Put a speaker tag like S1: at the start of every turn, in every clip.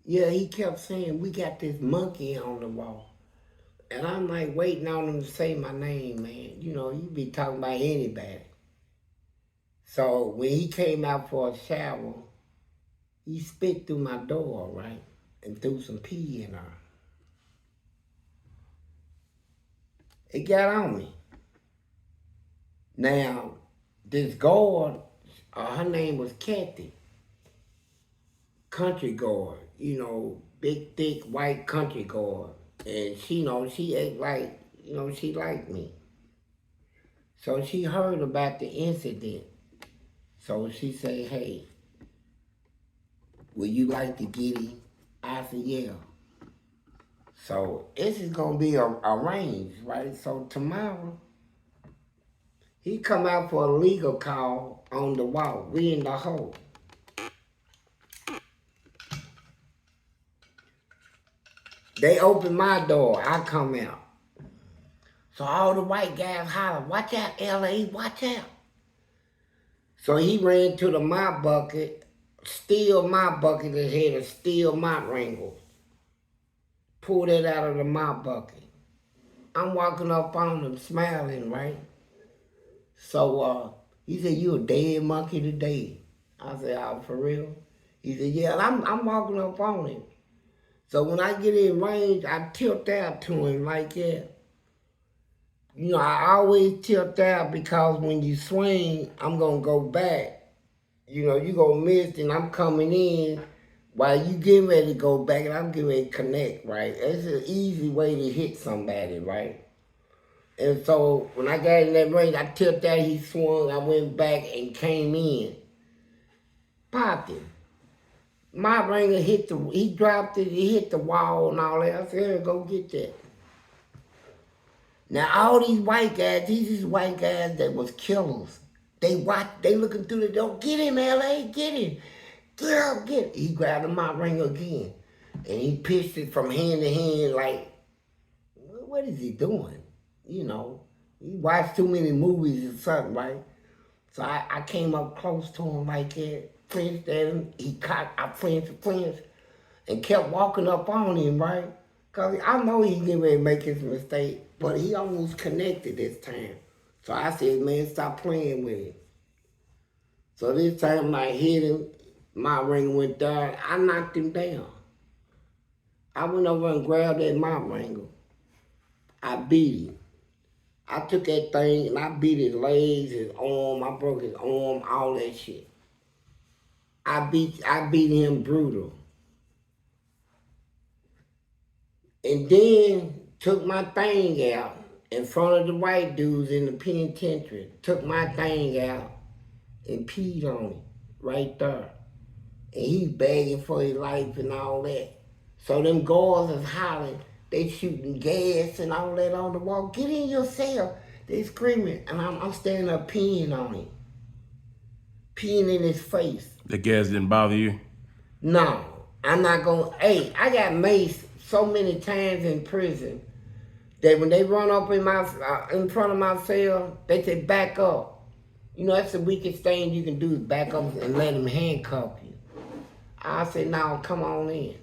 S1: Yeah, he kept saying, we got this monkey on the wall. And I'm like waiting on him to say my name, man. You know, you be talking about anybody. So when he came out for a shower, he spit through my door, right? And threw some pee in her. It got on me. Now, this guard, her name was Kathy, country guard, you know, big, thick, white country guard. And she, you know, she act like, you know, she liked me. So she heard about the incident. So she said, hey, would you like to get him? I said, yeah. So this is gonna be arranged, right? So tomorrow, he come out for a legal call on the wall. We in the hole. They open my door, I come out. So all the white guys holler, watch out, LA, watch out. So he ran to the mop bucket, steal my bucket and had a steel mop wrangle. Pulled it out of the mop bucket. I'm walking up on him smiling, right? So he said, you a dead monkey today. I said, oh, for real? He said, yeah, and I'm walking up on him. So when I get in range, I tilt out to him like that. You know, I always tilt out because when you swing, I'm going to go back. You know, you going to miss and I'm coming in while you getting ready to go back and I'm getting ready to connect, right? It's an easy way to hit somebody, right? And so when I got in that range, I tilted out, he swung, I went back and came in. Popped him. My ringer he dropped it, he hit the wall and all that. I said, here, go get that. Now all these white guys, these white guys that was killers, they looking through the door, get him, LA, get him. Get up, get him. He grabbed my ring again. And he pitched it from hand to hand like, what is he doing? You know, he watched too many movies or something, right? So I came up close to him like that, flinched at him. I flinched, and kept walking up on him, right? Because I know he getting ready to make his mistake, but he almost connected this time. So I said, man, stop playing with him. So this time when I hit him, my ring went down. I knocked him down. I went over and grabbed that mop wrangle. I beat him. I took that thing and I beat his legs, his arm, I broke his arm, all that shit. I beat him brutal. And then took my thing out in front of the white dudes in the penitentiary. Took my thing out and peed on him right there. And he's begging for his life and all that. So them guards is hollering, they shooting gas and all that on the wall. Get in your cell. They screaming, and I'm standing up peeing on him. Peeing in his face.
S2: The gas didn't bother you?
S1: No, I'm not gonna, hey, I got maced so many times in prison that when they run up in front of my cell, they say back up. You know, that's the weakest thing you can do is back up and let them handcuff you. I say, no, come on in.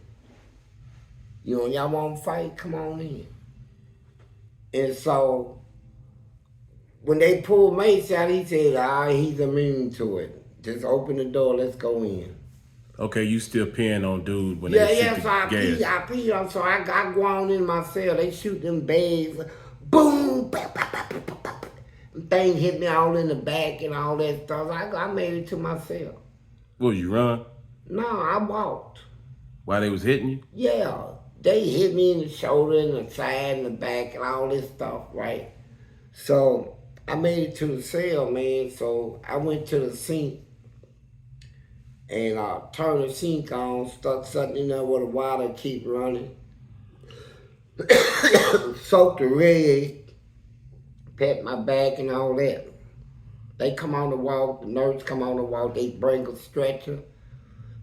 S1: You know, y'all want to fight? Come on in. And so, when they pulled Mace out, he said, he's immune to it. Just open the door, let's go in.
S2: Okay, you still peeing on dude when they shoot the
S1: So I peed on, so I got going in my cell. They shoot them bags, boom, bah, bah, bah, bah, bah, bah. Thing hit me all in the back and all that stuff. I made it to my cell.
S2: What, you run?
S1: No, I walked.
S2: While they was hitting you?
S1: Yeah, they hit me in the shoulder and the side and the back and all this stuff, right? So I made it to the cell, man. So I went to the sink and turned the sink on, stuck something in there where the water keep running. Soaked the rag, pat my back and all that. They come on the walk, the nurse come on the walk, they bring a stretcher,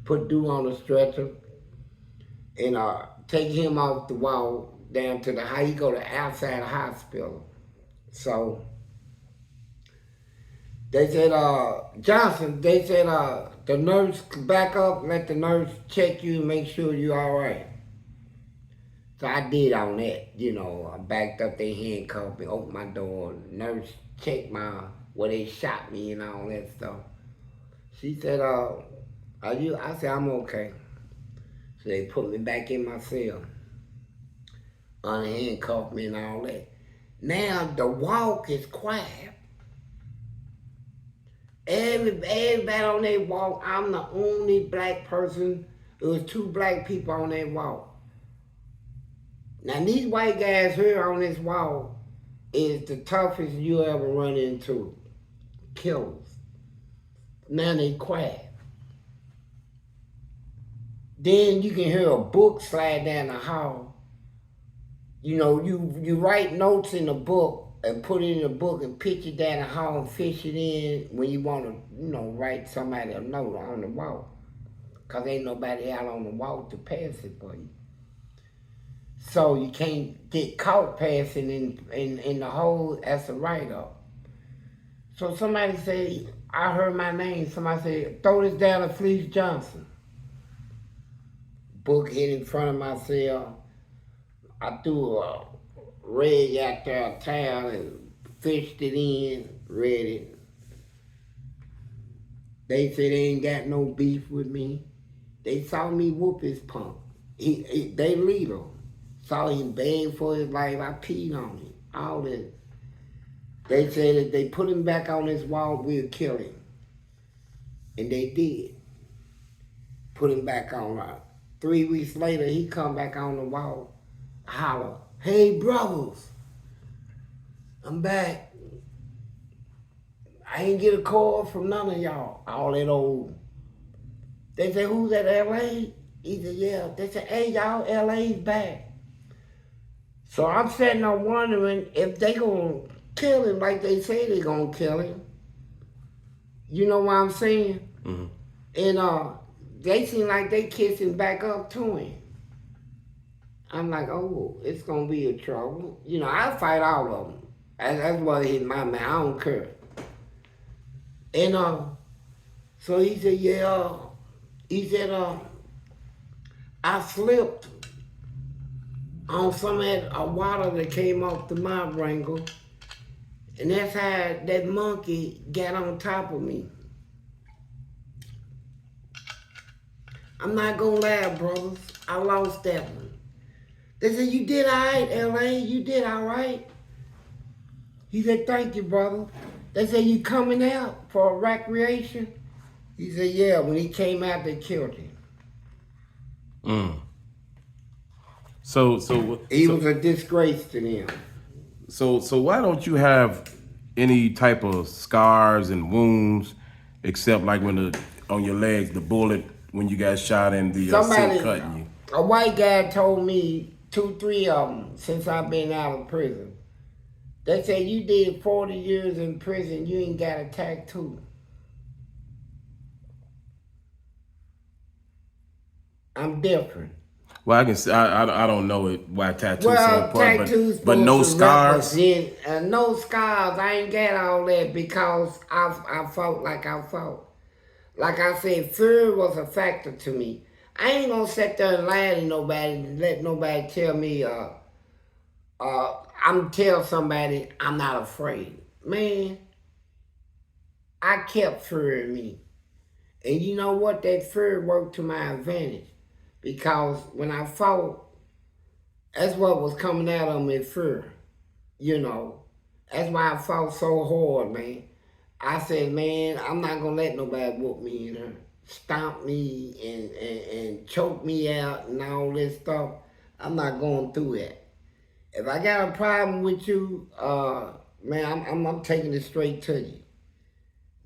S1: put dude on the stretcher, and take him off the wall down to how he go to outside the hospital. So they said, Johnson, they said, the nurse back up, let the nurse check you and make sure you all right. So I did on that, you know. I backed up, they handcuffed me, opened my door. Nurse checked where they shot me and all that stuff. She said, are you? I said, I'm okay. So they put me back in my cell, unhandcuffed me and all that. Now the walk is quiet. Everybody on that walk, I'm the only black person. There was 2 black people on that walk. Now these white guys here on this walk is the toughest you ever run into. Killers. Now they quiet. Then you can hear a book slide down the hall. You know, you write notes in the book and put it in the book and pitch it down the hall and fish it in when you want to, you know, write somebody a note on the wall. Because ain't nobody out on the wall to pass it for you. So you can't get caught passing in the hole as a write-up. So somebody say, I heard my name. Somebody said, throw this down to Fleece Johnson. Book hit in front of my cell. I threw a rag out there, a towel, and fished it in, read it. They said they ain't got no beef with me. They saw me whoop his punk. They leader. Saw him beg for his life. I peed on him. All that. They said if they put him back on this wall, we'll kill him. And they did. Put him back on. 3 weeks later, he come back on the wall. Holler, hey brothers, I'm back. I ain't get a call from none of y'all. All that old. They said, who's at LA? He said, yeah. They said, hey y'all, LA's back. So I'm sitting there wondering if they gonna kill him like they say they gonna kill him. You know what I'm saying?
S2: Mm-hmm.
S1: And they seem like they kissing back up to him. I'm like, oh, it's gonna be a trouble. You know, I'll fight all of them. That's what hit my mind. I don't care. And so he said, yeah. He said, I slipped on some of that water that came off the mop wrangle, and that's how that monkey got on top of me. I'm not gonna lie, brothers. I lost that one. They said, you did all right, L.A., you did all right. He said, thank you, brother. They said, you coming out for recreation? He said, yeah, when he came out, they killed him.
S2: So
S1: he was a disgrace to them.
S2: So why don't you have any type of scars and wounds, except like when on your legs, the bullet, when you got shot in the silk cutting you?
S1: A white guy told me 2, 3 of them since I've been out of prison. They said, you did 40 years in prison, you ain't got a tattoo. I'm different.
S2: Well, I can say, I don't know why tattoos so important, but no scars.
S1: No scars. I ain't got all that because I fought like I fought. Like I said, fear was a factor to me. I ain't gonna sit there and lie to nobody and let nobody tell me, I'm tell somebody I'm not afraid. Man, I kept fear in me. And you know what? That fear worked to my advantage. Because when I fought, that's what was coming out of me, fear. You know, that's why I fought so hard, man. I said, man, I'm not gonna let nobody whoop me in there, stomp me and choke me out and all this stuff. I'm not going through that. If I got a problem with you, man, I'm taking it straight to you.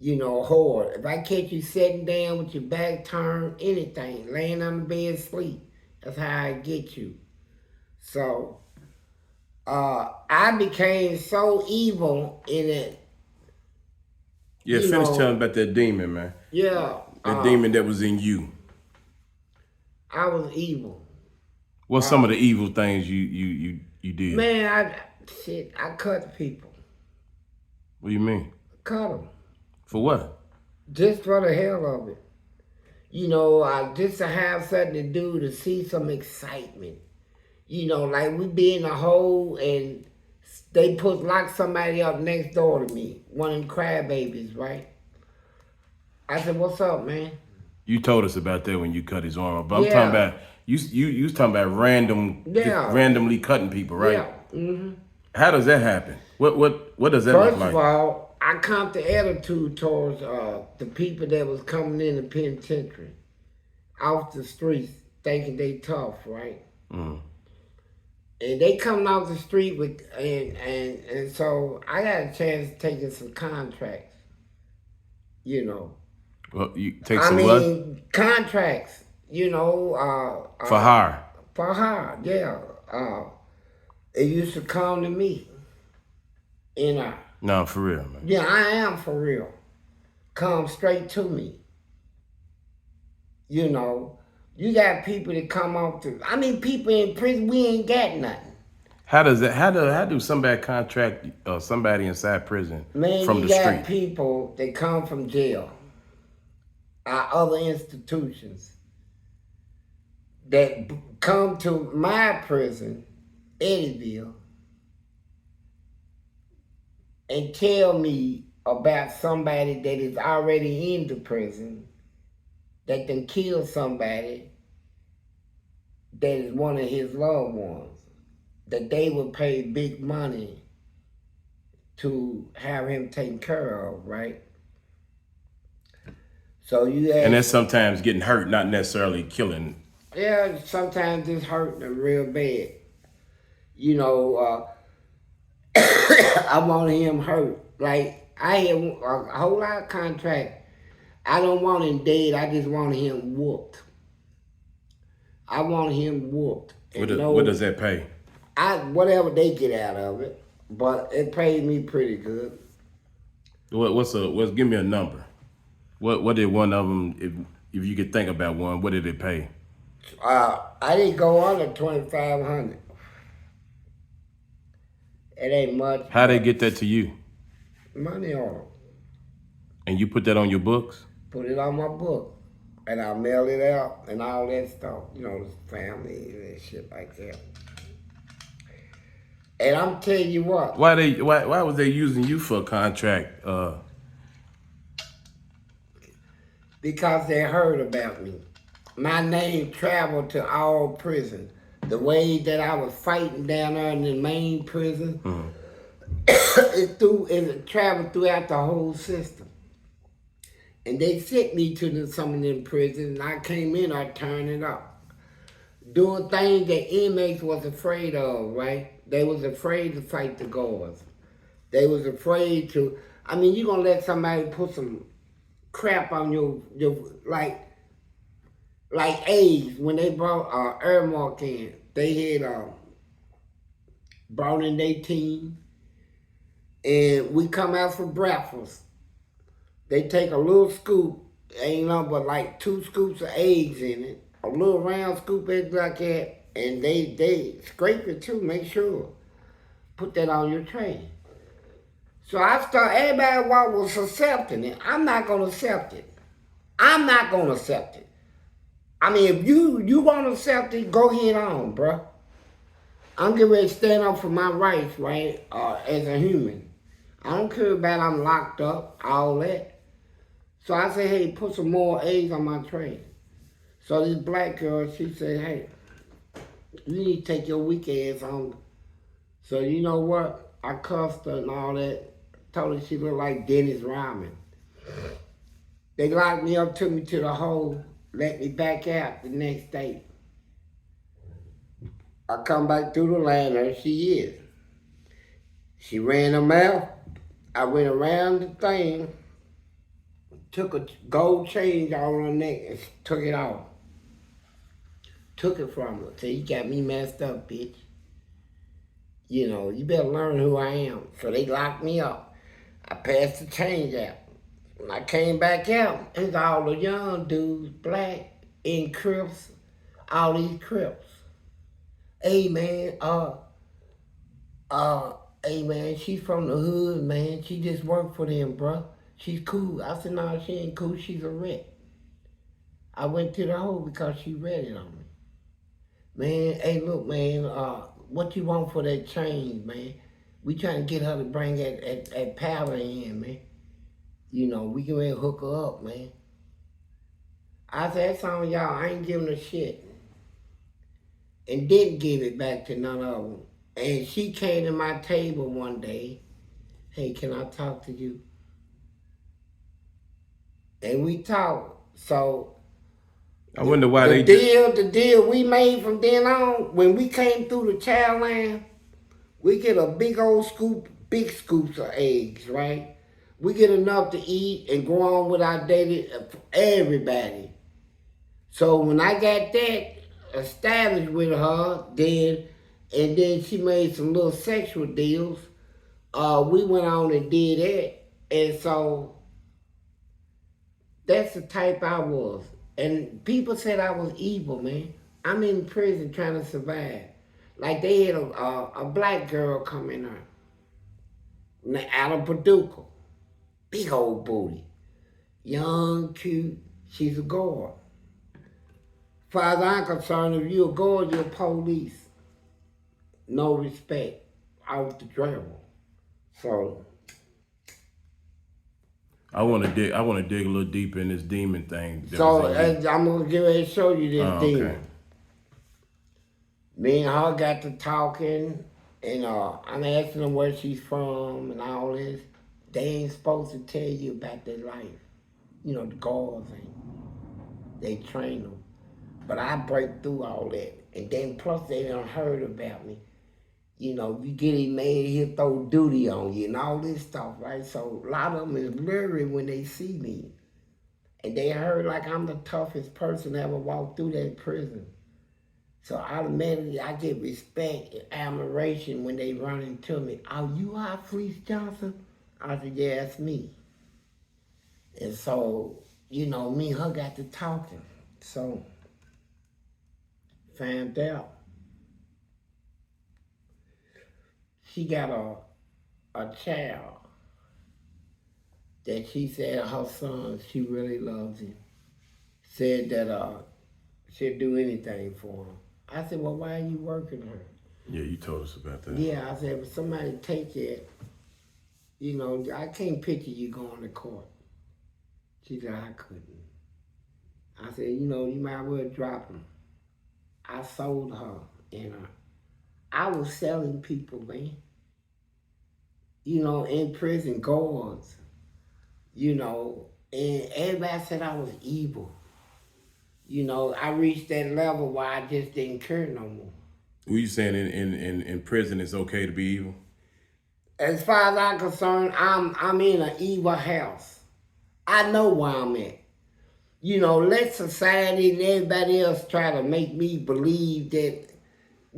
S1: You know, hard. If I catch you sitting down with your back turned, anything, laying on the bed asleep, that's how I get you. So, I became so evil in it.
S2: Yeah, finish telling about that demon, man.
S1: Yeah.
S2: That demon that was in you.
S1: I was evil.
S2: What's some of the evil things you did?
S1: Man, I cut people.
S2: What do you mean?
S1: Cut them.
S2: For what?
S1: Just for the hell of it. You know, just to have something to do, to see some excitement. You know, like we be in a hole and they lock somebody up next door to me, one of them crybabies, right? I said, "What's up, man?"
S2: You told us about that when you cut his arm off. But I'm talking
S1: Yeah,
S2: about you was talking about just
S1: yeah,
S2: randomly cutting people, right?
S1: yeah. Hmm.
S2: How does that happen? What does that look
S1: First of
S2: like?
S1: all, I count the attitude towards the people that was coming in the penitentiary off the streets, thinking they tough, right?
S2: Mm.
S1: And they coming off the street with and so I got a chance of taking some contracts, you know.
S2: Well, you take
S1: I
S2: some what?
S1: mean contracts,
S2: For hire.
S1: for hire, yeah. Uh, it used to come to me, and
S2: No, for real, man.
S1: yeah, I am for real. Come straight to me, you know. You got people that come off the. I mean, people in prison, we ain't got nothing.
S2: How does that? How do somebody contract somebody inside prison
S1: Man,
S2: from
S1: you
S2: the
S1: got
S2: street?
S1: people that come from jail, our other institutions, that come to my prison, Eddyville, and tell me about somebody that is already in the prison that can kill somebody that is one of his loved ones, that they would pay big money to have him taken care of, right? So you
S2: And that's
S1: ask,
S2: sometimes getting hurt, not necessarily killing.
S1: yeah, sometimes it's hurting them real bad. You know, I want him hurt. Like, I had a whole lot of contract. I don't want him dead. I just want him whooped. I want him whooped. And
S2: What does that pay?
S1: whatever they get out of it, but it paid me pretty good.
S2: Give me a number. What did one of them, if you could think about one, what did it pay?
S1: I didn't go under 2,500. It ain't much.
S2: How they get that to you?
S1: Money on them.
S2: And you put that on your books?
S1: Put it on my book, and I mail it out and all that stuff. You know, the family and shit like that. And I'm telling you what.
S2: Why was they using you for a contract?
S1: Because they heard about me. My name traveled to all prisons. The way that I was fighting down there in the main prison, it traveled throughout the whole system. And they sent me to some of them prisons, and I came in, I turned it up. Doing things that inmates was afraid of, right? They was afraid to fight the guards. They was afraid to, I mean, you gonna let somebody put some crap on your like AIDS, when they brought Airmark in, they had brought in their team, and we come out for breakfast. They take a little scoop, ain't nothing but like 2 scoops of eggs in it, a little round scoop eggs like that, and they scrape it too, make sure. Put that on your tray. So everybody was accepting it. I'm not gonna accept it. I'm not gonna accept it. I mean, if you want to accept it, go ahead on, bro. I'm getting ready to stand up for my rights, right, as a human. I don't care about I'm locked up, all that. So I said, hey, put some more eggs on my tray. So this black girl, she said, hey, you need to take your weak ass on. So you know what? I cussed her and all that. Told her she looked like Dennis Rodman. They locked me up, took me to the hole, let me back out the next day. I come back through the line, there she is. She ran her mouth. I went around the thing, took a gold chain on her neck and took it off. Took it from her. Said, you got me messed up, bitch. You know, you better learn who I am. So they locked me up. I passed the change out. When I came back out, it's all the young dudes, black, in Crips, all these Crips. Hey man, hey man, she's from the hood, man. She just worked for them, bruh. She's cool. I said, no, she ain't cool. She's a wreck. I went to the hoe because she read it on me. Man, hey, look, man, what you want for that change, man? We trying to get her to bring that powder in, man. You know, we can really hook her up, man. I said, that's on y'all. I ain't giving her shit. And didn't give it back to none of them. And she came to my table one day. Hey, can I talk to you? And we talked. So
S2: I wonder why
S1: the deal we made from then on, when we came through the child line, we get a big old scoop, big scoops of eggs, right? We get enough to eat and go on with our daily, everybody. So when I got that established with her, and then she made some little sexual deals, we went on and did that. And so that's the type I was. And people said I was evil, man. I'm in prison trying to survive. Like they had a black girl come in there, out of Paducah. Big old booty. Young, cute. She's a guard. Far as I'm concerned, if you're a guard, you're police. No respect. Out the dribble. So
S2: I want to dig a little deeper in this demon thing.
S1: I'm gonna get ready to show you this demon.
S2: Okay.
S1: Me and her got to talking, and I'm asking her where she's from and all this. They ain't supposed to tell you about their life. You know, the guards ain't. They train them. But I break through all that. And then plus they done heard about me. You know, you get him mad, he'll throw duty on you and all this stuff, right? So a lot of them is blurry when they see me. And they heard like I'm the toughest person that ever walked through that prison. So automatically I get respect and admiration when they run into me. Oh, you are Fleece Johnson? I said, yeah, that's me. And so, you know, me and her got to talking. So, found out. She got a child that she said her son, she really loves him. Said that she'll do anything for him. I said, well, why are you working her?
S2: Yeah, you told us about that.
S1: Yeah, I said, if somebody take it, you know, I can't picture you going to court. She said, I couldn't. I said, you know, you might as well drop him. I sold her, and I was selling people, man. You know, in prison, guards. You know, and everybody said I was evil. You know, I reached that level where I just didn't care no more.
S2: Were you saying in prison it's okay to be evil?
S1: As far as I'm concerned, I'm in an evil house. I know where I'm at. You know, let society and everybody else try to make me believe that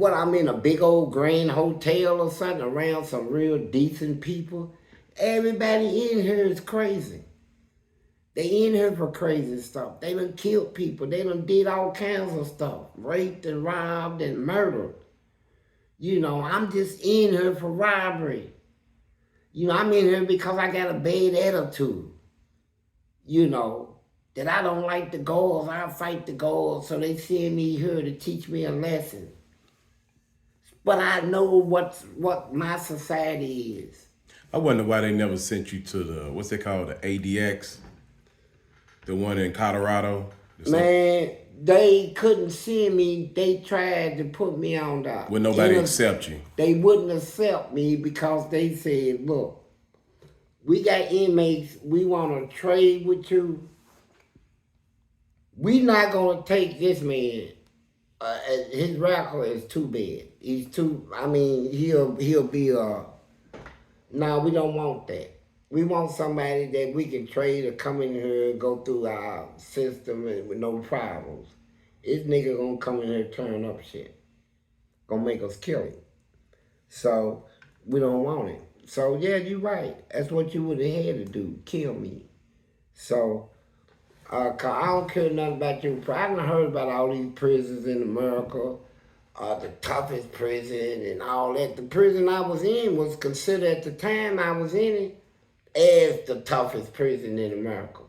S1: I'm in a big old grand hotel or something around some real decent people. Everybody in here is crazy. They in here for crazy stuff. They done killed people. They done did all kinds of stuff. Raped and robbed and murdered. You know, I'm just in here for robbery. You know, I'm in here because I got a bad attitude. You know, that I don't like the goals. I fight the goals, so they send me here to teach me a lesson. But I know what my society is.
S2: I wonder why they never sent you to the, what's it called, the ADX? The one in Colorado?
S1: Man, they couldn't send me. They tried to put me on the...
S2: Would nobody accept you?
S1: They wouldn't accept me because they said, look, we got inmates, we want to trade with you. We not going to take this man. His record is too bad. He's too, I mean, he'll be no, we don't want that. We want somebody that we can trade or come in here and go through our system with no problems. This nigga gonna come in here and turn up shit. Gonna make us kill him. So, we don't want it. So, yeah, you're right. That's what you would have had to do, kill me. So, cause I don't care nothing about you. I done heard about all these prisons in America, the toughest prison and all that. The prison I was in was considered at the time I was in it as the toughest prison in America.